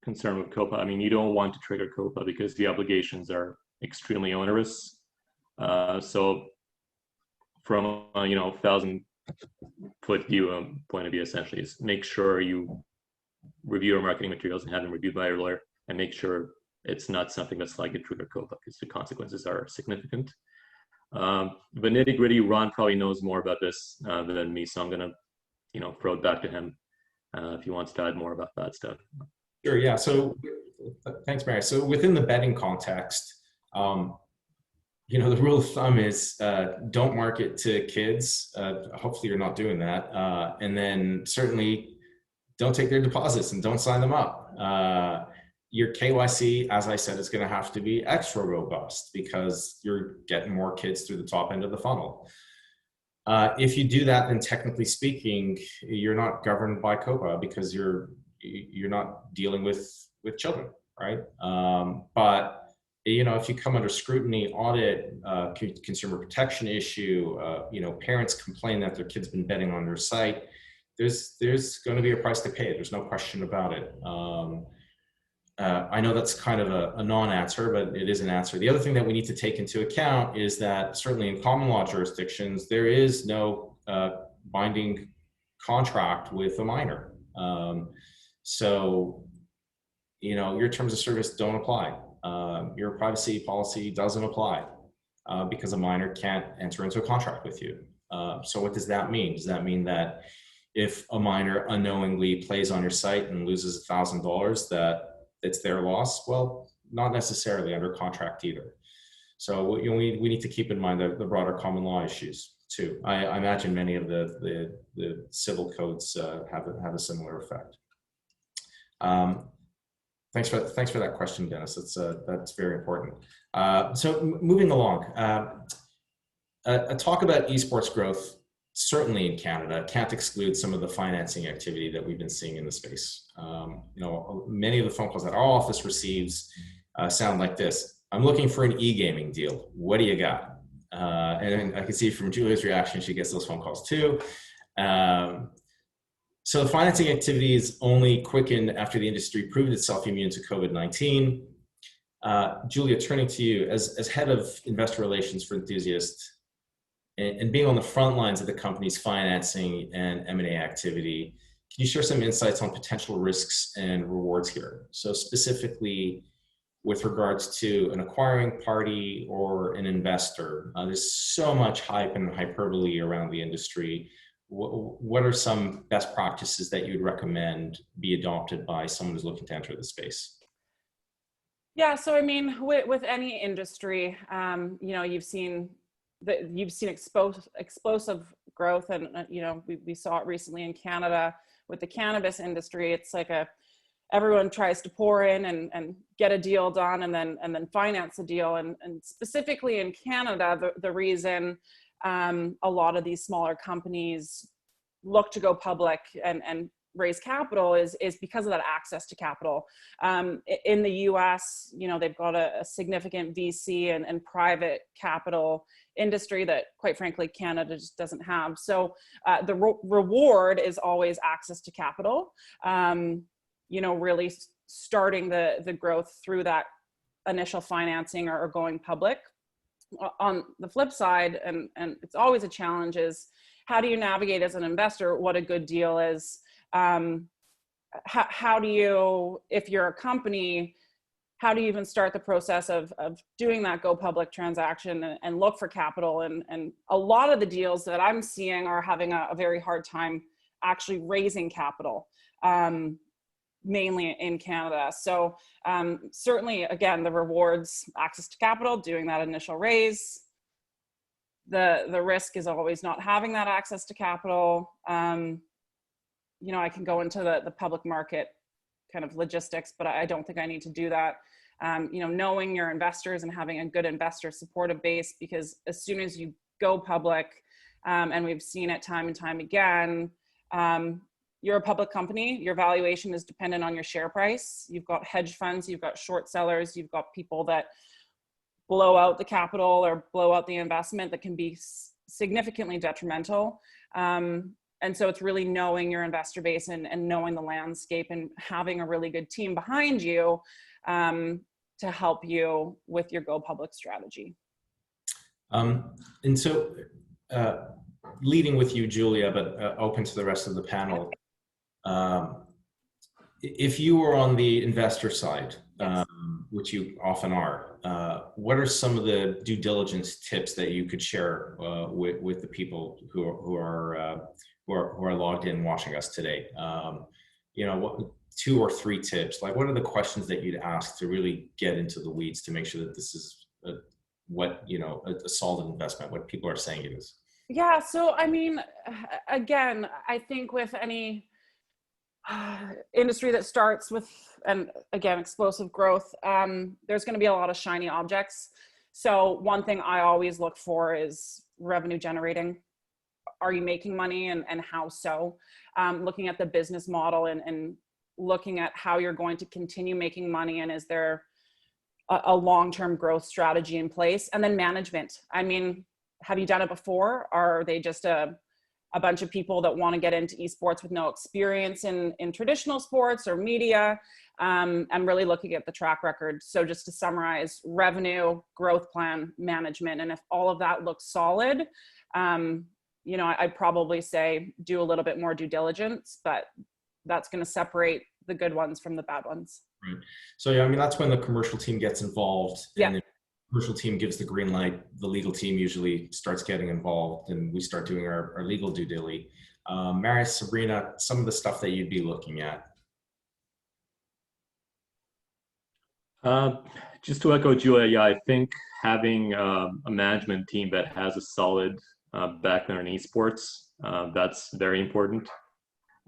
concern with COPPA, I mean, you don't want to trigger COPPA because the obligations are extremely onerous. So from a 1,000-foot view point of view, essentially, is make sure you review your marketing materials and have them reviewed by your lawyer, and make sure it's not something that's likely to trigger COPPA, because the consequences are significant. The nitty gritty, Ron probably knows more about this than me, so I'm gonna throw it back to him if he wants to add more about that stuff. Sure, yeah. So thanks, Mary. So within the betting context, the rule of thumb is don't market to kids. Hopefully you're not doing that. And then certainly don't take their deposits and don't sign them up. Your KYC, as I said, is going to have to be extra robust because you're getting more kids through the top end of the funnel. If you do that, then technically speaking, you're not governed by COPPA because you're not dealing with children, right? But if you come under scrutiny, audit, consumer protection issue, parents complain that their kid's been betting on their site, there's going to be a price to pay. There's no question about it. I know that's kind of a non-answer, but it is an answer. The other thing that we need to take into account is that certainly in common law jurisdictions, there is no binding contract with a minor. So, your terms of service don't apply. Your privacy policy doesn't apply because a minor can't enter into a contract with you. So what does that mean? Does that mean that if a minor unknowingly plays on your site and loses $1,000, that it's their loss? Well, not necessarily under contract either. So we need to keep in mind the broader common law issues too. I imagine many of the civil codes have a similar effect. Thanks for that question, Dennis. That's very important. So moving along, a talk about esports growth, certainly in Canada, can't exclude some of the financing activity that we've been seeing in the space. Many of the phone calls that our office receives sound like this: I'm looking for an e-gaming deal. What do you got? And I can see from Julia's reaction, she gets those phone calls too. So the financing activity is only quickened after the industry proved itself immune to COVID-19. Julia, turning to you, as head of investor relations for Enthusiast, and being on the front lines of the company's financing and M&A activity, can you share some insights on potential risks and rewards here? So specifically with regards to an acquiring party or an investor, there's so much hype and hyperbole around the industry. What are some best practices that you'd recommend be adopted by someone who's looking to enter the space? Yeah, so I mean, with any industry, you've seen explosive growth, and we saw it recently in Canada with the cannabis industry. It's like everyone tries to pour in and get a deal done and then finance the deal. And specifically in Canada, the reason a lot of these smaller companies look to go public and raise capital is because of that access to capital. In the US, they've got a significant VC and private capital industry that, quite frankly, Canada just doesn't have. So the reward is always access to capital, really starting the growth through that initial financing or going public. On the flip side, and it's always a challenge, is how do you navigate as an investor what a good deal is? How do you, if you're a company, how do you even start the process of doing that go public transaction and look for capital? And a lot of the deals that I'm seeing are having a very hard time actually raising capital, mainly in Canada. So certainly, again, the rewards, access to capital, doing that initial raise. The risk is always not having that access to capital. I can go into the public market kind of logistics, but I don't think I need to do that. Knowing your investors and having a good investor supportive base, because as soon as you go public, and we've seen it time and time again, you're a public company, your valuation is dependent on your share price. You've got hedge funds, you've got short sellers, you've got people that blow out the capital or blow out the investment that can be significantly detrimental. And so it's really knowing your investor base and knowing the landscape and having a really good team behind you to help you with your go public strategy. And so leading with you, Julia, but open to the rest of the panel. If you were on the investor side, which you often are, what are some of the due diligence tips that you could share with the people who are logged in watching us today? What 2 or 3 tips? Like, what are the questions that you'd ask to really get into the weeds to make sure that this is a solid investment, what people are saying it is? Yeah. So, I mean, again, I think with any industry that starts with, and again, explosive growth, there's going to be a lot of shiny objects. So one thing I always look for is revenue generating. Are you making money, and how so? Looking at the business model and looking at how you're going to continue making money, and is there a long-term growth strategy in place? And then management. I mean, have you done it before? Are they just a bunch of people that want to get into esports with no experience in traditional sports or media? I'm really looking at the track record. So just to summarize: revenue, growth plan, management. And if all of that looks solid, I'd probably say do a little bit more due diligence, but that's going to separate the good ones from the bad ones. Right. So, yeah, I mean, that's when the commercial team gets involved. Yeah. And the commercial team gives the green light. The legal team usually starts getting involved, and we start doing our legal due diligence. Marius, Sabrina, some of the stuff that you'd be looking at. Just to echo Julia, yeah, I think having a management team that has a solid background in esports, that's very important.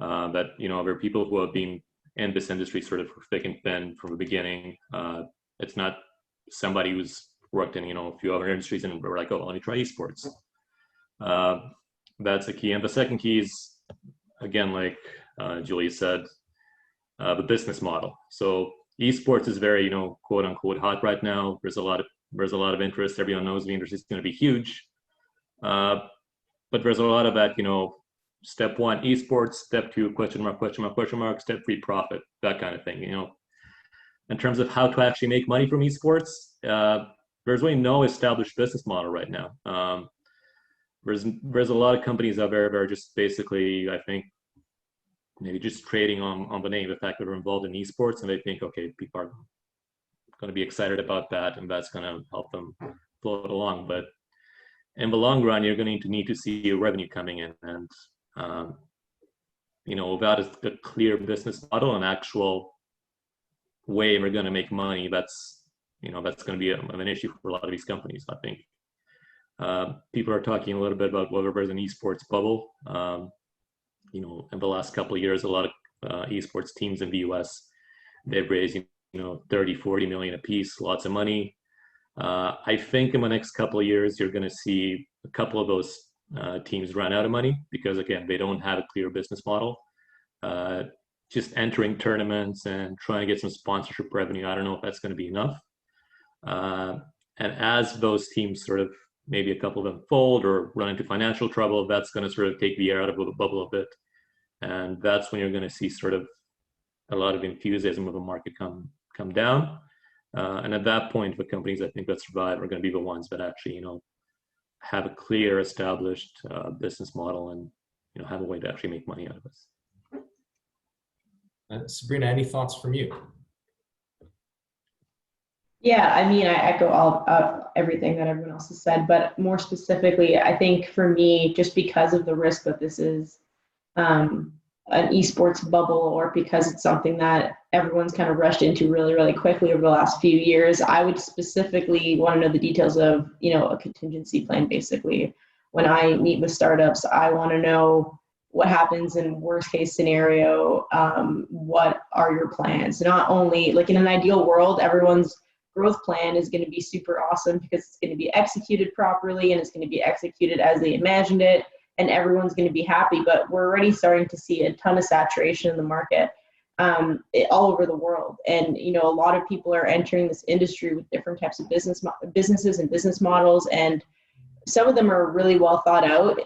That, there are people who have been in this industry sort of thick and thin from the beginning. It's not somebody who's worked in, a few other industries and we're like, oh, let me try esports. That's a key. And the second key is, again, like Julia said, the business model. So esports is very, quote unquote hot right now. There's a lot of interest. Everyone knows the industry is going to be huge. But there's a lot of that, step 1, esports, step 2, question mark, step 3, profit, that kind of thing. In terms of how to actually make money from esports, there's really no established business model right now. There's a lot of companies out there that are just basically, I think, maybe just trading on the name, the fact that they're involved in esports, and they think, okay, people are going to be excited about that, and that's going to help them float along. But in the long run, you're going to need to see revenue coming in, and without a clear business model, an actual way we're going to make money, that's going to be an issue for a lot of these companies. I think people are talking a little bit about whether there's an esports bubble. In the last couple of years, a lot of esports teams in the US, they've raised 30, 40 million a piece, lots of money. I think in the next couple of years, you're going to see a couple of those teams run out of money because, again, they don't have a clear business model. Just entering tournaments and trying to get some sponsorship revenue, I don't know if that's going to be enough. And as those teams sort of, maybe a couple of them fold or run into financial trouble, that's going to sort of take the air out of the bubble a bit. And that's when you're going to see sort of a lot of enthusiasm of the market come down. And at that point, the companies I think that survive are going to be the ones that actually, have a clear, established business model and, have a way to actually make money out of this. Sabrina, any thoughts from you? Yeah, I mean, I echo everything that everyone else has said, but more specifically, I think for me, just because of the risk that this is an esports bubble, or because it's something that everyone's kind of rushed into really, really quickly over the last few years, I would specifically want to know the details of, a contingency plan. Basically, when I meet with startups, I want to know, what happens in worst case scenario, what are your plans? Not only like in an ideal world, everyone's growth plan is going to be super awesome because it's going to be executed properly and it's going to be executed as they imagined it, and everyone's going to be happy. But we're already starting to see a ton of saturation in the market, all over the world. And, you know, a lot of people are entering this industry with different types of businesses and business models, and some of them are really well thought out.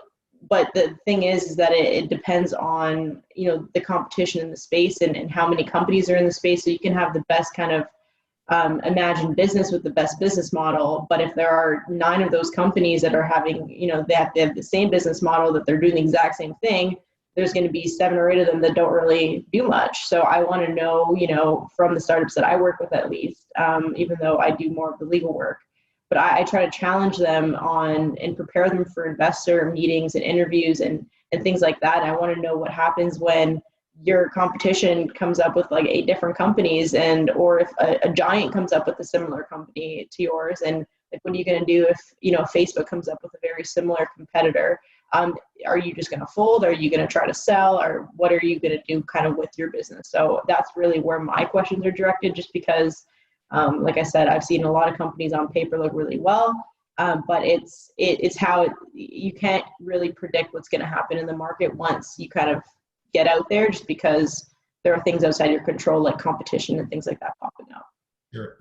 But the thing is that it depends on, you know, the competition in the space and how many companies are in the space. So you can have the best kind of imagined business with the best business model, but if there are 9 of those companies that are having, you know, they have the same business model, that they're doing the exact same thing, there's going to be 7 or 8 of them that don't really do much. So I want to know, you know, from the startups that I work with at least, even though I do more of the legal work, but I try to challenge them on and prepare them for investor meetings and interviews and things like that. And I want to know what happens when your competition comes up with like 8 different companies, and or if a giant comes up with a similar company to yours, and like what are you going to do if, you know, Facebook comes up with a very similar competitor? Are you just going to fold? Are you going to try to sell? Or what are you going to do kind of with your business? So that's really where my questions are directed, just because, like I said, I've seen a lot of companies on paper look really well, but it's how you can't really predict what's going to happen in the market once you kind of get out there, just because there are things outside your control, like competition and things like that popping up. Sure.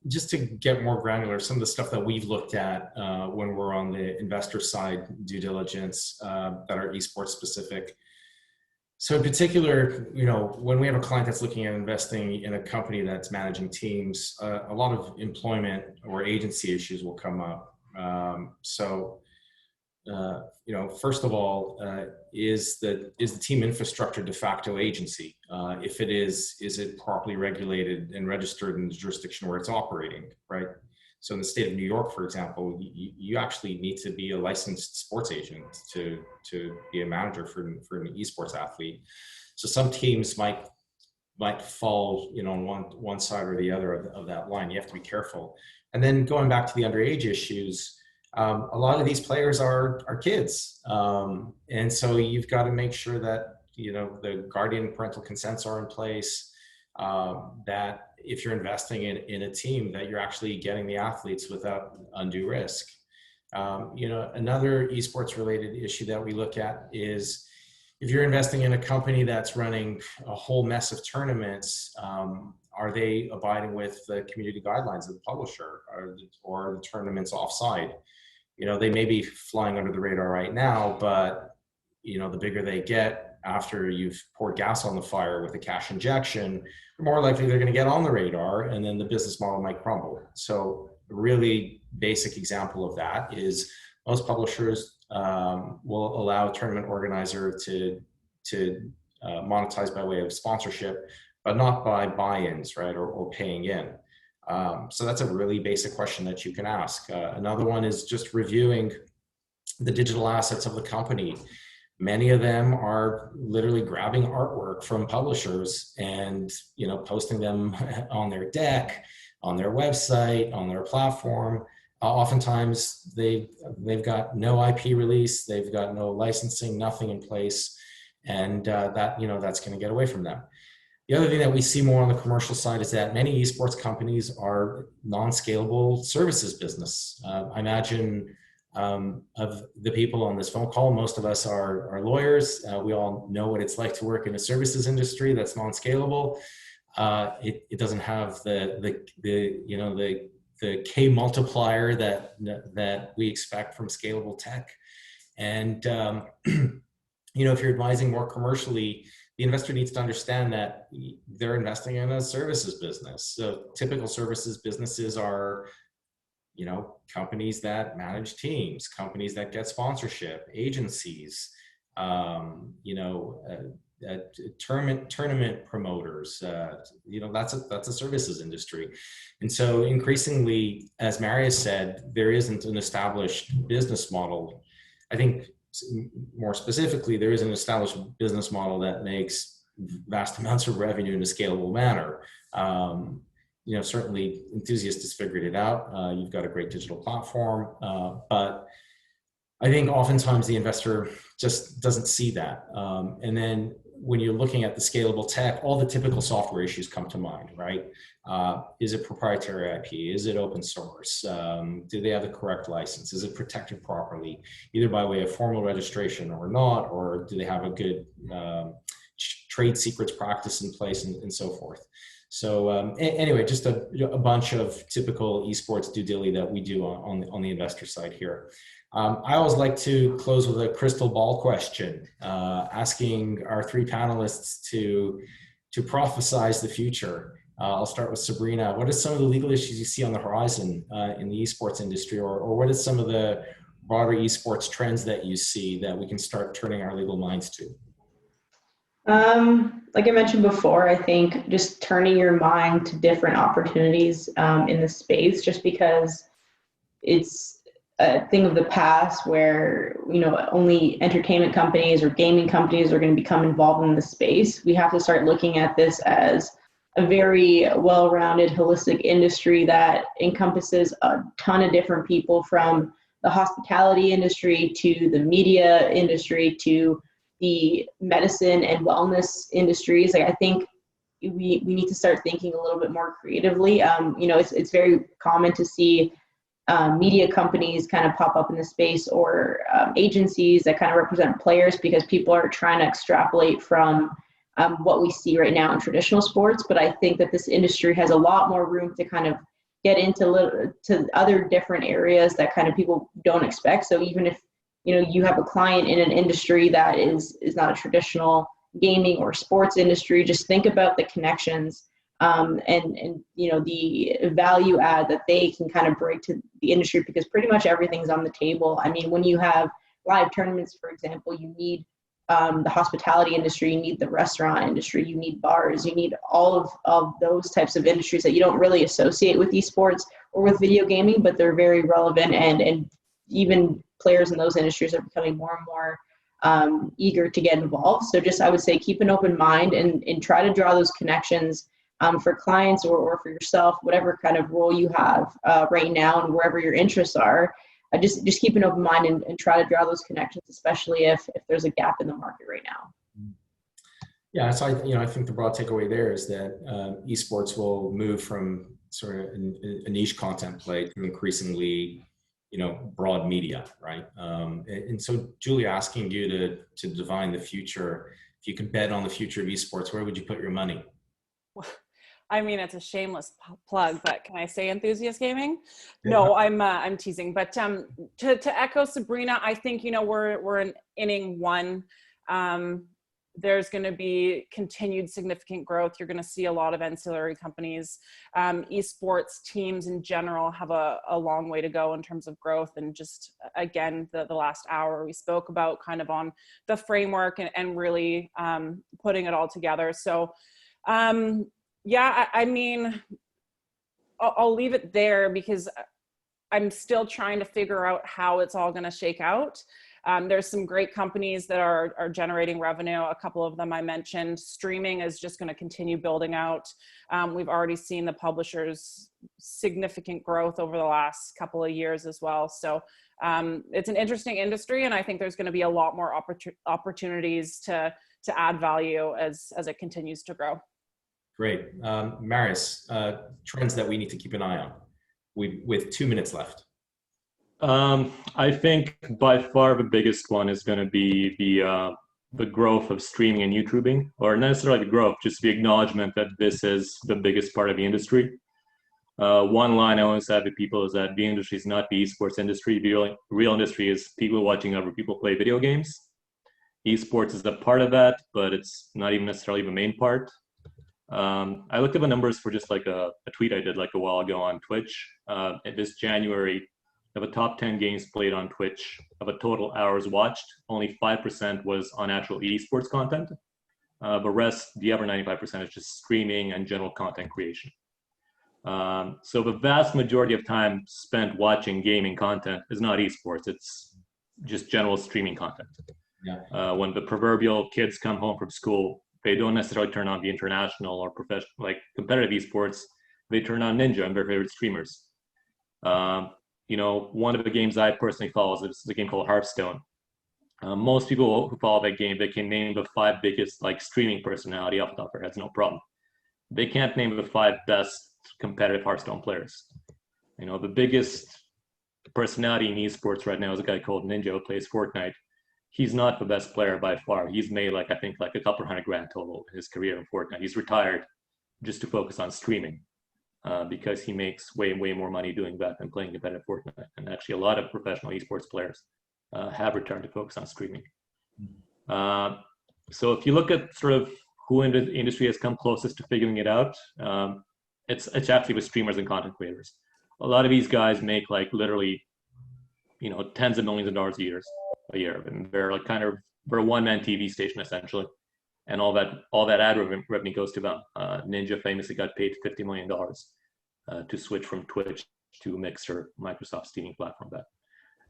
Just to get more granular, some of the stuff that we've looked at when we're on the investor side due diligence that are esports specific. So in particular, you know, when we have a client that's looking at investing in a company that's managing teams, a lot of employment or agency issues will come up. You know, first of all, is the team infrastructure de facto agency? If it is it properly regulated and registered in the jurisdiction where it's operating, right? So in the state of New York, for example, you actually need to be a licensed sports agent to be a manager for an esports athlete. So some teams might fall, you know, on one side or the other of that line. You have to be careful. And then going back to the underage issues, a lot of these players are kids, and so you've got to make sure that, you know, the guardian parental consents are in place, that if you're investing in a team, that you're actually getting the athletes without undue risk. You know, another esports related issue that we look at is if you're investing in a company that's running a whole mess of tournaments, are they abiding with the community guidelines of the publisher, or the tournaments offside? You know, they may be flying under the radar right now, but, you know, the bigger they get after you've poured gas on the fire with a cash injection, the more likely they're going to get on the radar, and then the business model might crumble. So a really basic example of that is most publishers will allow a tournament organizer to monetize by way of sponsorship, but not by buy-ins, right, or paying in. So that's a really basic question that you can ask. Another one is just reviewing the digital assets of the company. Many of them are literally grabbing artwork from publishers and, you know, posting them on their deck, on their website, on their platform. Oftentimes they've got no IP release, they've got no licensing, nothing in place, and that, you know, that's going to get away from them. The other thing that we see more on the commercial side is that many esports companies are non-scalable services business. I imagine of the people on this phone call, most of us are lawyers. We all know what it's like to work in a services industry that's non-scalable. It doesn't have the K multiplier that we expect from scalable tech. And you know, if you're advising more commercially, the investor needs to understand that they're investing in a services business. So typical services businesses are, you know, companies that manage teams, companies that get sponsorship, agencies, you know, tournament promoters. You know, that's a services industry. And so increasingly, as Marius said, there isn't an established business model. I think more specifically, there is an established business model that makes vast amounts of revenue in a scalable manner. You know, certainly Enthusiast has figured it out. You've got a great digital platform, but I think oftentimes the investor just doesn't see that. And then when you're looking at the scalable tech, all the typical software issues come to mind, right? Is it proprietary IP? Is it open source? Do they have the correct license? Is it protected properly, either by way of formal registration or not? Or do they have a good trade secrets practice in place and so forth? So anyway, just a bunch of typical esports due diligence that we do on the investor side here. I always like to close with a crystal ball question, asking our three panelists to prophesize the future. I'll start with Sabrina. What are some of the legal issues you see on the horizon in the esports industry, or what are some of the broader esports trends that you see that we can start turning our legal minds to? Like I mentioned before, I think just turning your mind to different opportunities in the space, just because it's a thing of the past where, you know, only entertainment companies or gaming companies are going to become involved in the space. We have to start looking at this as a very well-rounded, holistic industry that encompasses a ton of different people, from the hospitality industry to the media industry to the medicine and wellness industries. Like, I think we need to start thinking a little bit more creatively. You know, it's very common to see media companies kind of pop up in the space, or agencies that kind of represent players, because people are trying to extrapolate from what we see right now in traditional sports. But I think that this industry has a lot more room to kind of get into to other different areas that kind of people don't expect. So even if, you know, you have a client in an industry that is not a traditional gaming or sports industry, just think about the connections and you know, the value add that they can kind of bring to the industry, because pretty much everything's on the table. I mean, when you have live tournaments, for example, you need the hospitality industry, you need the restaurant industry, you need bars, you need all of those types of industries that you don't really associate with esports or with video gaming, but they're very relevant, and even players in those industries are becoming more and more eager to get involved. So just, I would say, keep an open mind and try to draw those connections for clients or for yourself, whatever kind of role you have right now and wherever your interests are. Just keep an open mind and try to draw those connections, especially if there's a gap in the market right now. Yeah, so I think the broad takeaway there is that esports will move from sort of a niche content play to increasingly, you know, broad media, right? And so, Julia, asking you to divine the future, if you could bet on the future of esports, where would you put your money? I mean, it's a shameless plug, but can I say enthusiast gaming? No, I'm teasing. But to echo Sabrina, I think, you know, we're in inning one. There's going to be continued significant growth. You're going to see a lot of ancillary companies. Esports teams in general have a long way to go in terms of growth. And just, again, the last hour we spoke about kind of on the framework and really putting it all together. So, yeah, I mean, I'll leave it there, because I'm still trying to figure out how it's all going to shake out. There's some great companies that are generating revenue. A couple of them I mentioned. Streaming is just going to continue building out. We've already seen the publishers' significant growth over the last couple of years as well. So it's an interesting industry, and I think there's going to be a lot more opportunities to add value as it continues to grow. Great. Marius, trends that we need to keep an eye on with 2 minutes left. I think by far the biggest one is going to be the growth of streaming and YouTubing, or not necessarily the growth, just the acknowledgement that this is the biggest part of the industry. One line I always have to people is that the industry is not the esports industry. The real industry is people watching other people play video games. Esports is a part of that, but it's not even necessarily the main part. I looked at the numbers for just like a tweet I did like a while ago on Twitch. This January, of a top 10 games played on Twitch, of a total hours watched, only 5% was on actual esports content. The rest, the other 95%, is just streaming and general content creation. So the vast majority of time spent watching gaming content is not esports, it's just general streaming content. Yeah. When the proverbial kids come home from school, they don't necessarily turn on the international or professional, like competitive esports. They turn on Ninja and their favorite streamers. one of the games I personally follow is a game called Hearthstone. Most people who follow that game, they can name the 5 biggest streaming personality off the top of their heads, no problem. They can't name the 5 best competitive Hearthstone players. The biggest personality in esports right now is a guy called Ninja who plays Fortnite. He's not the best player by far. He's made I think a couple $100,000 total in his career in Fortnite. He's retired just to focus on streaming because he makes way more money doing that than playing competitive Fortnite. And actually, a lot of professional esports players have returned to focus on streaming. So if you look at sort of who in the industry has come closest to figuring it out, it's actually with streamers and content creators. A lot of these guys make literally, tens of millions of dollars a year, and they're they're a one-man TV station essentially, and all that ad revenue goes to them. Ninja famously got paid $50 million to switch from Twitch to Mixer, Microsoft streaming platform that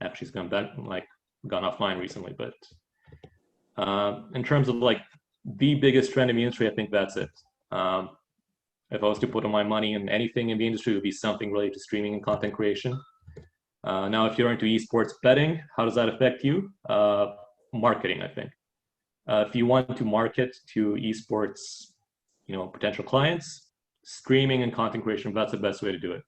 actually has gone offline recently. But in terms of the biggest trend in the industry, I think that's it. If I was to put my money in anything in the industry, it would be something related to streaming and content creation. Now, if you're into esports betting, how does that affect you? Marketing, I think. If you want to market to esports, potential clients, streaming and content creation, that's the best way to do it.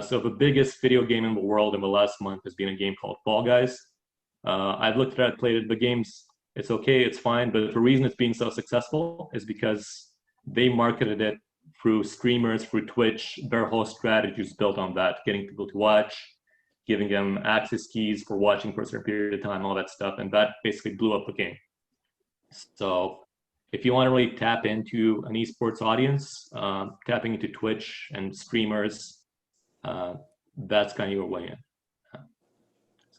So the biggest video game in the world in the last month has been a game called Fall Guys. I've looked at it, played it. The game's, it's okay, it's fine, but the reason it's being so successful is because they marketed it through streamers, through Twitch. Their whole strategy is built on that, getting people to watch, giving them access keys for watching for a certain period of time, all that stuff, and that basically blew up the game. So if you want to really tap into an esports audience, tapping into Twitch and streamers, that's kind of your way in.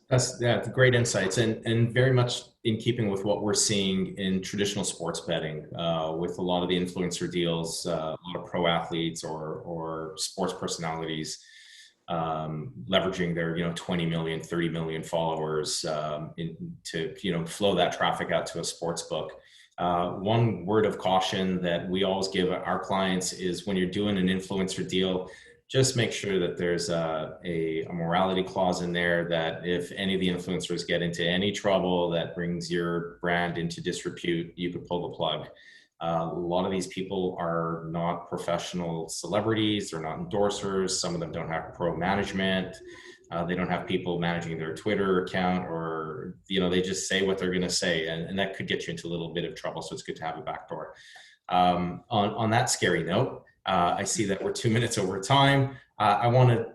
That's great insights, and very much in keeping with what we're seeing in traditional sports betting, with a lot of the influencer deals, a lot of pro athletes or sports personalities leveraging their 20 million, 30 million followers to flow that traffic out to a sports book. One word of caution that we always give our clients is when you're doing an influencer deal, just make sure that there's a morality clause in there that if any of the influencers get into any trouble that brings your brand into disrepute, you could pull the plug. A lot of these people are not professional celebrities. They're not endorsers. Some of them don't have pro management. They don't have people managing their Twitter account, or, they just say what they're going to say. And that could get you into a little bit of trouble. So it's good to have a backdoor. On that scary note, I see that we're 2 minutes over time. I want to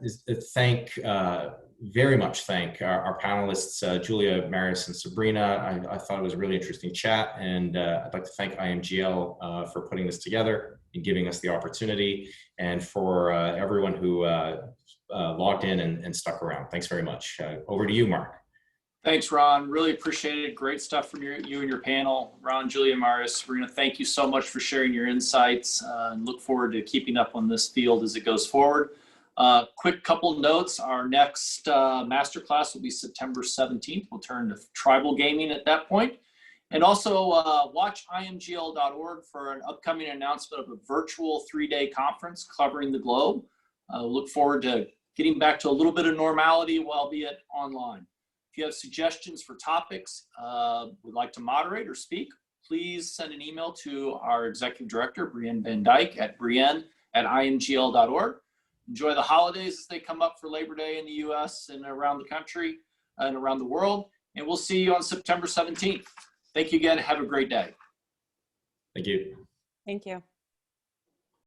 very much thank our panelists, Julia, Marius, and Sabrina. I thought it was a really interesting chat, and I'd like to thank IMGL for putting this together and giving us the opportunity, and for everyone who logged in and stuck around. Thanks very much. Over to you, Mark. Thanks, Ron. Really appreciate it. Great stuff from you and your panel. Ron, Julia, Marius, Sabrina, thank you so much for sharing your insights, and look forward to keeping up on this field as it goes forward. Quick couple notes. Our next masterclass will be September 17th. We'll turn to tribal gaming at that point. And also watch imgl.org for an upcoming announcement of a virtual 3-day conference covering the globe. Look forward to getting back to a little bit of normality, albeit online. If you have suggestions for topics, would like to moderate or speak, please send an email to our Executive Director, Brienne Van Dyke, at brienne@imgl.org. Enjoy the holidays as they come up for Labor Day in the US and around the country and around the world. And we'll see you on September 17th. Thank you again. Have a great day. Thank you. Thank you.